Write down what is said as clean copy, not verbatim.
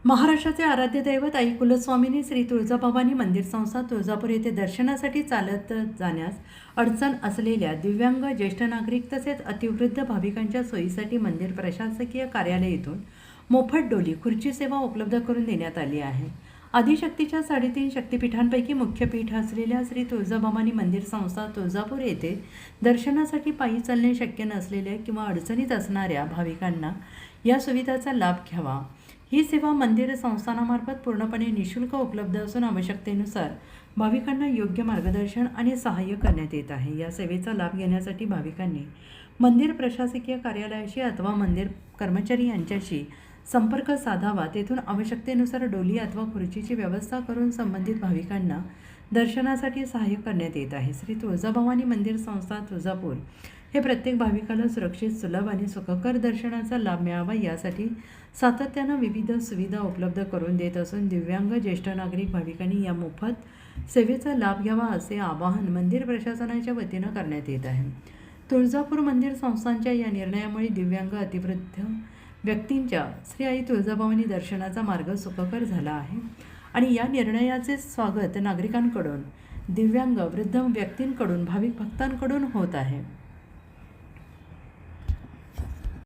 महाराष्ट्राचे आराध्य दैवत आई कुलस्वामिनी श्री तुळजाभवानी मंदिर संस्था तुळजापूर येथे दर्शनासाठी चालत जाण्यास अडचण असलेल्या दिव्यांग ज्येष्ठ नागरिक तसेच अतिवृद्ध भाविकांच्या सोयीसाठी मंदिर प्रशासकीय कार्यालय येथून मोफत डोली खुर्ची सेवा उपलब्ध करून देण्यात आली आहे। आदिशक्तीच्या 3.5 शक्तिपीठांपैकी मुख्य पीठ असलेल्या श्री तुळजाभवानी मंदिर संस्था तुळजापूर येथे दर्शनासाठी पायी चालणे शक्य नसलेल्या किंवा अडचणीत असणाऱ्या भाविकांना या सुविधेचा लाभ घ्यावा। ही सेवा मंदिर संस्थानामार्फत पूर्णपणे निशुल्क उपलब्ध असून आवश्यकतेनुसार भाविकांना योग्य मार्गदर्शन आणि सहाय्य करण्यात येत आहे। या सेवेचा लाभ घेण्यासाठी भाविकांनी मंदिर प्रशासकीय कार्यालयाशी अथवा मंदिर कर्मचारी यांच्याशी संपर्क साधावा। तेथून आवश्यकतेनुसार डोली अथवा खुर्चीची व्यवस्था करून संबंधित भाविकांना दर्शनासाठी सहाय्य करण्यात येत आहे। श्री तुळजाभवानी मंदिर संस्था तुळजापूर हे प्रत्येक भाविकाला सुरक्षित, सुलभ आणि सुखकर दर्शनाचा लाभ मिळावा यासाठी सातत्यानं विविध सुविधा उपलब्ध करून देत असून दिव्यांग ज्येष्ठ नागरिक भाविकांनी या मोफत सेवेचा लाभ घ्यावा असे आवाहन मंदिर प्रशासनाच्या वतीनं करण्यात येत आहे। तुळजापूर मंदिर संस्थांच्या या निर्णयामुळे दिव्यांग अतिवृद्ध व्यक्तींच्या श्री आई तुळजाभवानी दर्शनाचा मार्ग सुखकर झाला आहे आणि या निर्णयाचे स्वागत नागरिकांकडून, दिव्यांग वृद्ध व्यक्तींकडून, भाविक भक्तांकडून होत आहे।